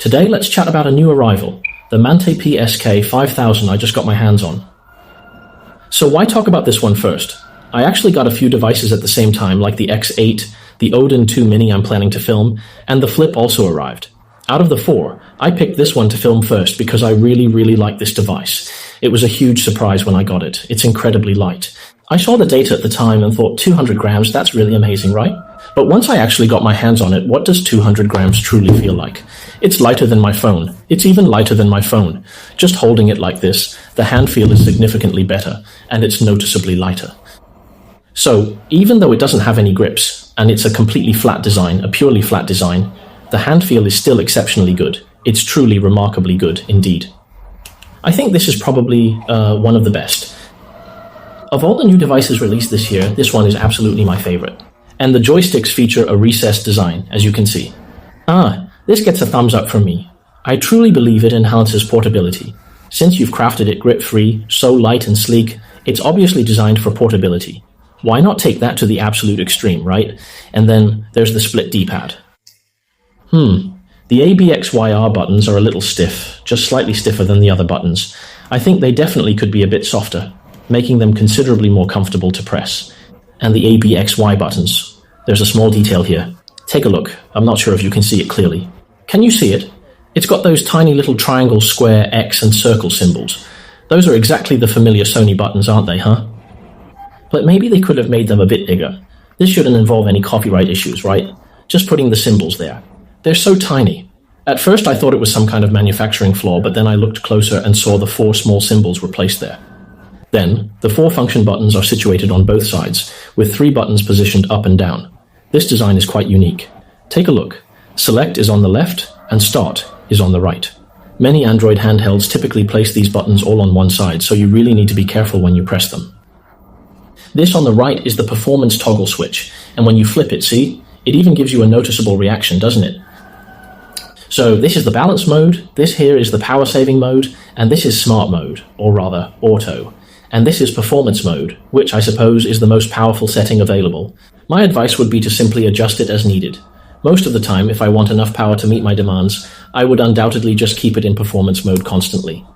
Today let's chat about a new arrival, the Mante PSK 5000 I just got my hands on. So why talk about this one first? I actually got a few devices at the same time, like the X8, the Odin 2 Mini I'm planning to film, and the Flip also arrived. Out of the four, I picked this one to film first because I really like this device. It was a huge surprise when I got it. It's incredibly light. I saw the data at the time and thought 200 grams, that's really amazing, right? But once I actually got my hands on it, what does 200 grams truly feel like? It's lighter than my phone. It's even lighter than my phone. Just holding it like this, the hand feel is significantly better, and it's noticeably lighter. So, even though it doesn't have any grips, and it's a completely flat design, a purely flat design, the hand feel is still exceptionally good. It's truly remarkably good indeed. I think this is probably one of the best. Of all the new devices released this year, this one is absolutely my favorite. And the joysticks feature a recessed design, as you can see. This gets a thumbs up from me. I truly believe it enhances portability. Since you've crafted it grip-free, so light and sleek, it's obviously designed for portability. Why not take that to the absolute extreme, right? And then there's the split D-pad. The ABXYR buttons are a little stiff, just slightly stiffer than the other buttons. I think they definitely could be a bit softer, making them considerably more comfortable to press. And the ABXY buttons. There's a small detail here. Take a look. I'm not sure if you can see it clearly. Can you see it? It's got those tiny little triangle, square, X and circle symbols. Those are exactly the familiar Sony buttons, aren't they, huh? But maybe they could have made them a bit bigger. This shouldn't involve any copyright issues, right? Just putting the symbols there. They're so tiny. At first I thought it was some kind of manufacturing flaw, but then I looked closer and saw the 4 small symbols were placed there. Then, the 4 function buttons are situated on both sides, with 3 buttons positioned up and down. This design is quite unique. Take a look. Select is on the left, and Start is on the right. Many Android handhelds typically place these buttons all on one side, so you really need to be careful when you press them. This on the right is the performance toggle switch, and when you flip it, see? It even gives you a noticeable reaction, doesn't it? So this is the balance mode, this here is the power saving mode, and this is smart mode, or rather, auto. And this is performance mode, which I suppose is the most powerful setting available. My advice would be to simply adjust it as needed. Most of the time, if I want enough power to meet my demands, I would undoubtedly just keep it in performance mode constantly.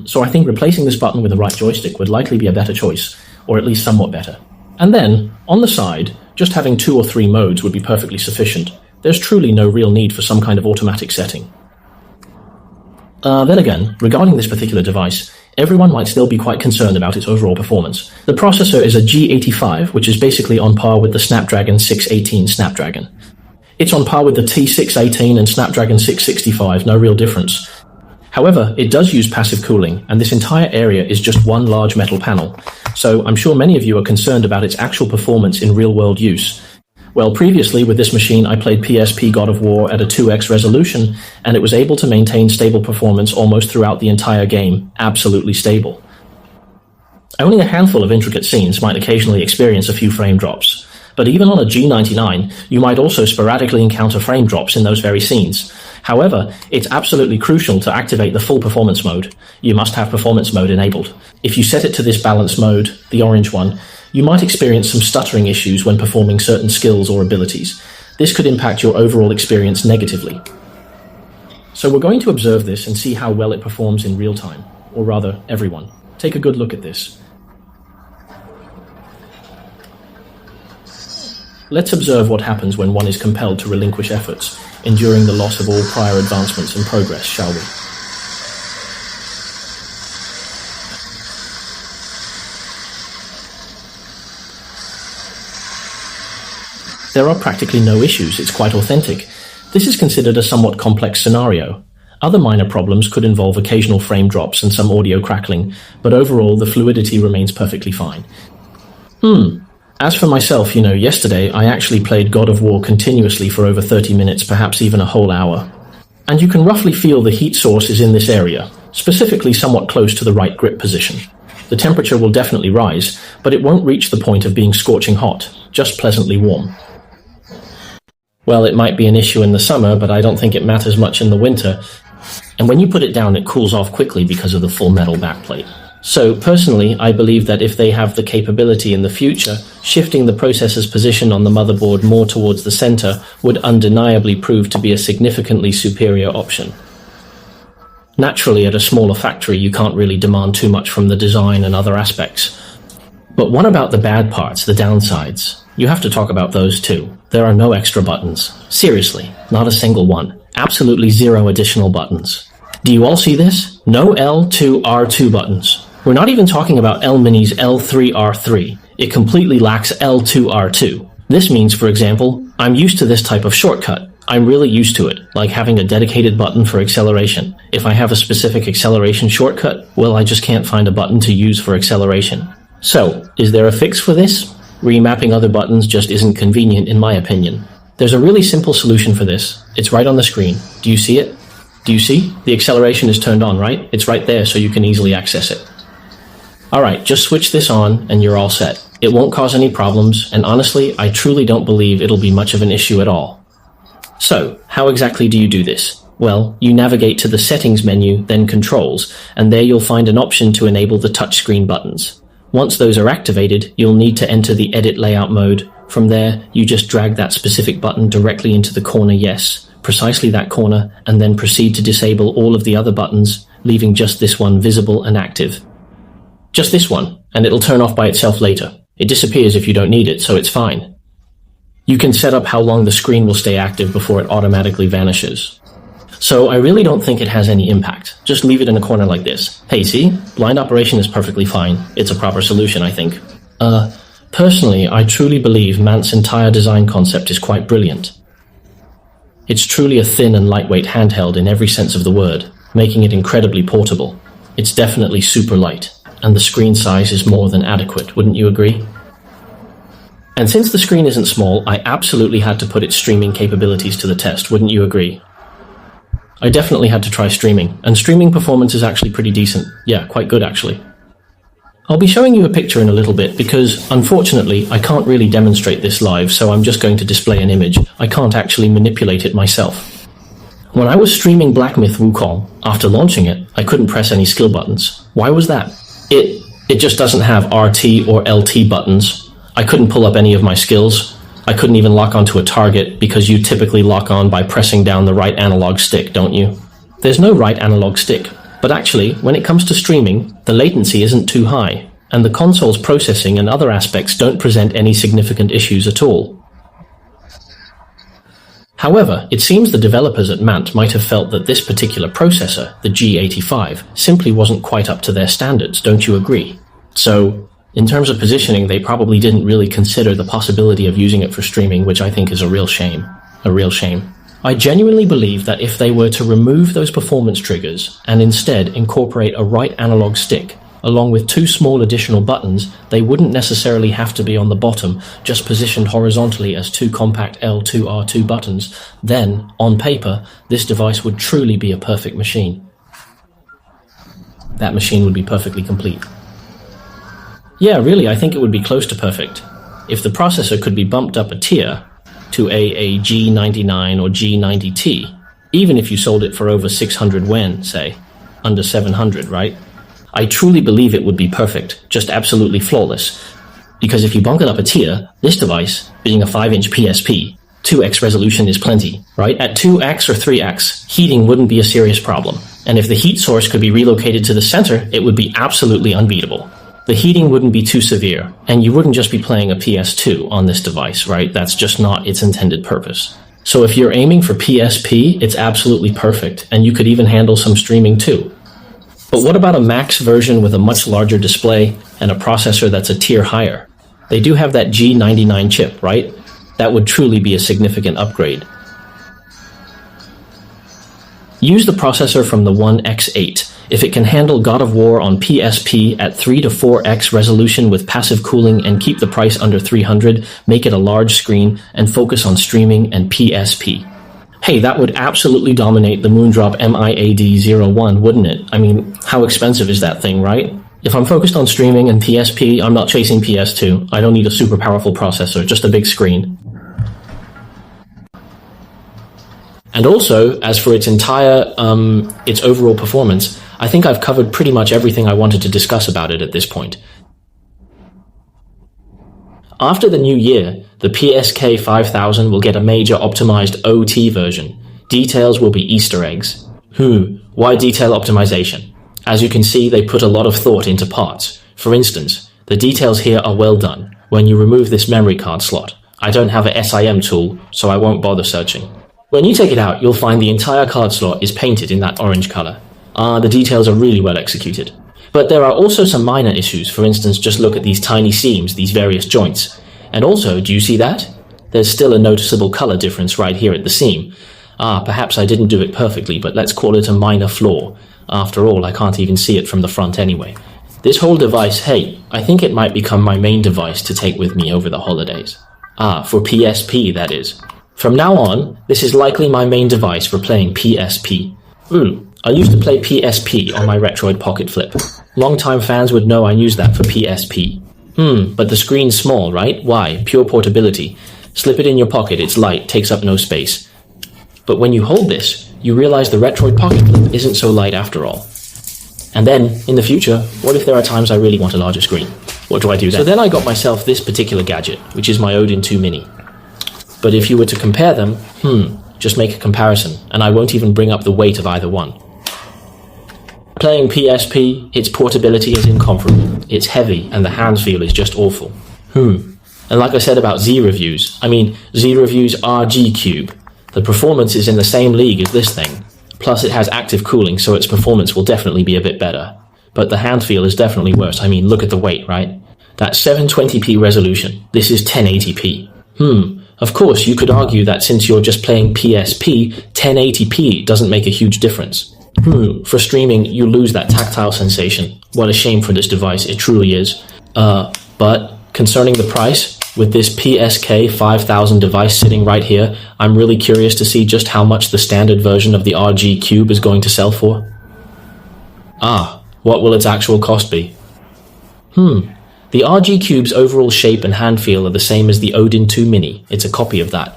So I think replacing this button with the right joystick would likely be a better choice, or at least somewhat better. And then, on the side, just having 2 or 3 modes would be perfectly sufficient. There's truly no real need for some kind of automatic setting. Then again, regarding this particular device, everyone might still be quite concerned about its overall performance. The processor is a G85, which is basically on par with the Snapdragon 618 Snapdragon. It's on par with the T618 and Snapdragon 665, no real difference. However, it does use passive cooling, and this entire area is just one large metal panel, so I'm sure many of you are concerned about its actual performance in real-world use. Well, previously with this machine I played PSP God of War at a 2x resolution, and it was able to maintain stable performance almost throughout the entire game, absolutely stable. Only a handful of intricate scenes might occasionally experience a few frame drops, but even on a G99 you might also sporadically encounter frame drops in those very scenes. However, it's absolutely crucial to activate the full performance mode. You must have performance mode enabled. If you set it to this balance mode, the orange one, you might experience some stuttering issues when performing certain skills or abilities. This could impact your overall experience negatively. So we're going to observe this and see how well it performs in real time, or rather, everyone. Take a good look at this. Let's observe what happens when one is compelled to relinquish efforts, enduring the loss of all prior advancements and progress, shall we? There are practically no issues, it's quite authentic. This is considered a somewhat complex scenario. Other minor problems could involve occasional frame drops and some audio crackling, but overall the fluidity remains perfectly fine. As for myself, yesterday I actually played God of War continuously for over 30 minutes, perhaps even a whole hour. And you can roughly feel the heat source is in this area, specifically somewhat close to the right grip position. The temperature will definitely rise, but it won't reach the point of being scorching hot, just pleasantly warm. Well, it might be an issue in the summer, but I don't think it matters much in the winter. And when you put it down, it cools off quickly because of the full metal backplate. So personally, I believe that if they have the capability in the future, shifting the processor's position on the motherboard more towards the center would undeniably prove to be a significantly superior option. Naturally, at a smaller factory, you can't really demand too much from the design and other aspects. But what about the bad parts, the downsides? You have to talk about those too. There are no extra buttons. Seriously, not a single one. Absolutely zero additional buttons. Do you all see this? No L2 R2 buttons. We're not even talking about L-Mini's L3 R3. It completely lacks L2 R2. This means, for example, I'm used to this type of shortcut. I'm really used to it, like having a dedicated button for acceleration. If I have a specific acceleration shortcut, well, I just can't find a button to use for acceleration. So, is there a fix for this? Remapping other buttons just isn't convenient in my opinion. There's a really simple solution for this. It's right on the screen. Do you see it? Do you see? The acceleration is turned on, right? It's right there so you can easily access it. Alright, just switch this on and you're all set. It won't cause any problems, and honestly, I truly don't believe it'll be much of an issue at all. So, how exactly do you do this? Well, you navigate to the Settings menu, then Controls, and there you'll find an option to enable the touchscreen buttons. Once those are activated, you'll need to enter the Edit Layout mode. From there, you just drag that specific button directly into the corner yes, precisely that corner, and then proceed to disable all of the other buttons, leaving just this one visible and active. Just this one, and it'll turn off by itself later. It disappears if you don't need it, so it's fine. You can set up how long the screen will stay active before it automatically vanishes. So I really don't think it has any impact. Just leave it in a corner like this. Hey, see? Blind operation is perfectly fine. It's a proper solution, I think. Personally, I truly believe Mante's entire design concept is quite brilliant. It's truly a thin and lightweight handheld in every sense of the word, making it incredibly portable. It's definitely super light, and the screen size is more than adequate, wouldn't you agree? And since the screen isn't small, I absolutely had to put its streaming capabilities to the test, wouldn't you agree? I definitely had to try streaming, and streaming performance is actually pretty decent. Yeah, quite good actually. I'll be showing you a picture in a little bit because, unfortunately, I can't really demonstrate this live, so I'm just going to display an image. I can't actually manipulate it myself. When I was streaming Black Myth Wukong, after launching it, I couldn't press any skill buttons. Why was that? It just doesn't have RT or LT buttons. I couldn't pull up any of my skills. I couldn't even lock onto a target because you typically lock on by pressing down the right analog stick, don't you? There's no right analog stick, but actually, when it comes to streaming, the latency isn't too high, and the console's processing and other aspects don't present any significant issues at all. However, it seems the developers at Mante might have felt that this particular processor, the G85, simply wasn't quite up to their standards, don't you agree? So, in terms of positioning, they probably didn't really consider the possibility of using it for streaming, which I think is a real shame. A real shame. I genuinely believe that if they were to remove those performance triggers and instead incorporate a right analog stick, along with two small additional buttons, they wouldn't necessarily have to be on the bottom, just positioned horizontally as two compact L2 R2 buttons, then, on paper, this device would truly be a perfect machine. That machine would be perfectly complete. Yeah, really, I think it would be close to perfect. If the processor could be bumped up a tier to a G99 or G90T, even if you sold it for over 600 yen, say, under 700, right? I truly believe it would be perfect, just absolutely flawless. Because if you bump it up a tier, this device, being a 5-inch PSP, 2x resolution is plenty, right? At 2x or 3x, heating wouldn't be a serious problem. And if the heat source could be relocated to the center, it would be absolutely unbeatable. The heating wouldn't be too severe, and you wouldn't just be playing a PS2 on this device, right? That's just not its intended purpose. So if you're aiming for PSP, it's absolutely perfect, and you could even handle some streaming too. But what about a max version with a much larger display and a processor that's a tier higher? They do have that G99 chip, right? That would truly be a significant upgrade. Use the processor from the One X8. If it can handle God of War on PSP at 3 to 4x resolution with passive cooling and keep the price under 300, make it a large screen, and focus on streaming and PSP. Hey, that would absolutely dominate the Moondrop MIAD01, wouldn't it? I mean, how expensive is that thing, right? If I'm focused on streaming and PSP, I'm not chasing PS2. I don't need a super powerful processor, just a big screen. And also, as for its overall performance, I think I've covered pretty much everything I wanted to discuss about it at this point. After the new year, the PSK 5000 will get a major optimized OT version. Details will be Easter eggs. Why detail optimization? As you can see, they put a lot of thought into parts. For instance, the details here are well done. When you remove this memory card slot, I don't have a SIM tool, so I won't bother searching. When you take it out, you'll find the entire card slot is painted in that orange color. The details are really well executed. But there are also some minor issues. For instance, just look at these tiny seams, these various joints. And also, do you see that? There's still a noticeable color difference right here at the seam. Perhaps I didn't do it perfectly, but let's call it a minor flaw. After all, I can't even see it from the front anyway. This whole device, hey, I think it might become my main device to take with me over the holidays. For PSP, that is. From now on, this is likely my main device for playing PSP. I used to play PSP on my Retroid Pocket Flip. Longtime fans would know I used that for PSP. But the screen's small, right? Why? Pure portability. Slip it in your pocket, it's light, takes up no space. But when you hold this, you realize the Retroid Pocket Flip isn't so light after all. And then, in the future, what if there are times I really want a larger screen? What do I do then? So then I got myself this particular gadget, which is my Odin 2 Mini. But if you were to compare them, just make a comparison, and I won't even bring up the weight of either one. Playing PSP, its portability is incomparable. It's heavy, and the hand feel is just awful. And like I said about Z-Reviews, Z-Reviews RG Cube. The performance is in the same league as this thing. Plus it has active cooling, so its performance will definitely be a bit better. But the hand feel is definitely worse. Look at the weight, right? That's 720p resolution. This is 1080p. Of course, you could argue that since you're just playing PSP, 1080p doesn't make a huge difference. For streaming, you lose that tactile sensation. What a shame for this device, it truly is. But concerning the price, with this PSK 5000 device sitting right here, I'm really curious to see just how much the standard version of the RG Cube is going to sell for. What will its actual cost be? The RG Cube's overall shape and hand feel are the same as the Odin 2 Mini. It's a copy of that.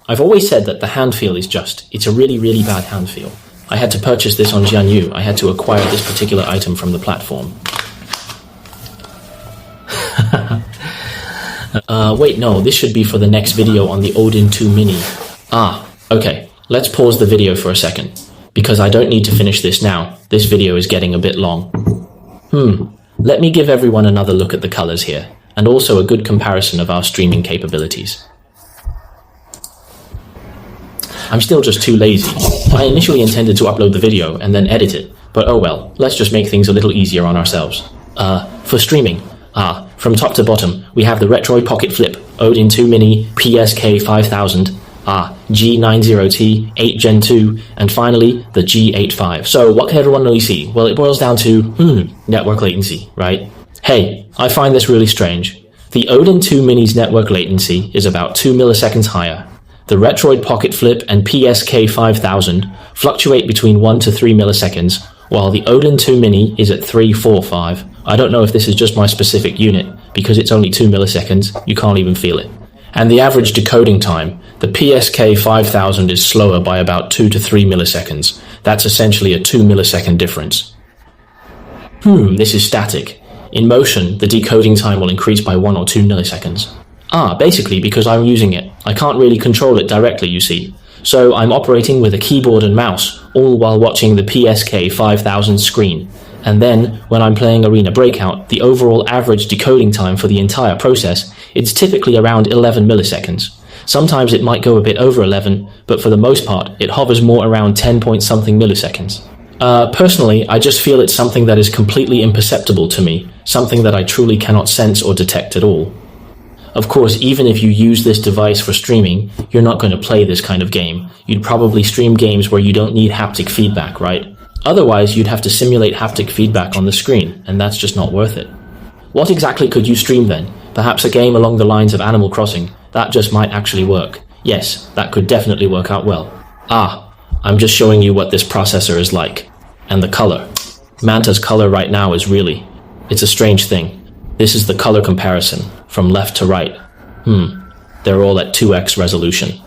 I've always said that the hand feel is it's a really, really bad hand feel. I had to purchase this on Jianyu. I had to acquire this particular item from the platform. Wait, no, this should be for the next video on the Odin 2 Mini. Okay, let's pause the video for a second, because I don't need to finish this now. This video is getting a bit long. Let me give everyone another look at the colors here, and also a good comparison of our streaming capabilities. I'm still just too lazy. I initially intended to upload the video and then edit it, but oh well, let's just make things a little easier on ourselves. For streaming, from top to bottom, we have the Retroid Pocket Flip, Odin 2 Mini, PSK 5000, G90T, 8 Gen 2, and finally, the G85. So what can everyone really see? Well, it boils down to, network latency, right? Hey, I find this really strange. The Odin 2 Mini's network latency is about 2 milliseconds higher. The Retroid Pocket Flip and PSK 5000 fluctuate between 1 to 3 milliseconds, while the Odin 2 Mini is at 3, 4, 5. I don't know if this is just my specific unit, because it's only 2 milliseconds, you can't even feel it. And the average decoding time, the PSK 5000 is slower by about 2 to 3 milliseconds. That's essentially a 2 millisecond difference. This is static. In motion, the decoding time will increase by 1 or 2 milliseconds. Basically because I'm using it. I can't really control it directly, you see. So I'm operating with a keyboard and mouse, all while watching the PSK 5000 screen. And then, when I'm playing Arena Breakout, the overall average decoding time for the entire process is typically around 11 milliseconds. Sometimes it might go a bit over 11, but for the most part, it hovers more around 10 point something milliseconds. Personally, I just feel it's something that is completely imperceptible to me, something that I truly cannot sense or detect at all. Of course, even if you use this device for streaming, you're not going to play this kind of game. You'd probably stream games where you don't need haptic feedback, right? Otherwise, you'd have to simulate haptic feedback on the screen, and that's just not worth it. What exactly could you stream then? Perhaps a game along the lines of Animal Crossing. That just might actually work. Yes, that could definitely work out well. I'm just showing you what this processor is like. And the color. Mante's color right now is it's a strange thing. This is the color comparison, from left to right. They're all at 2x resolution.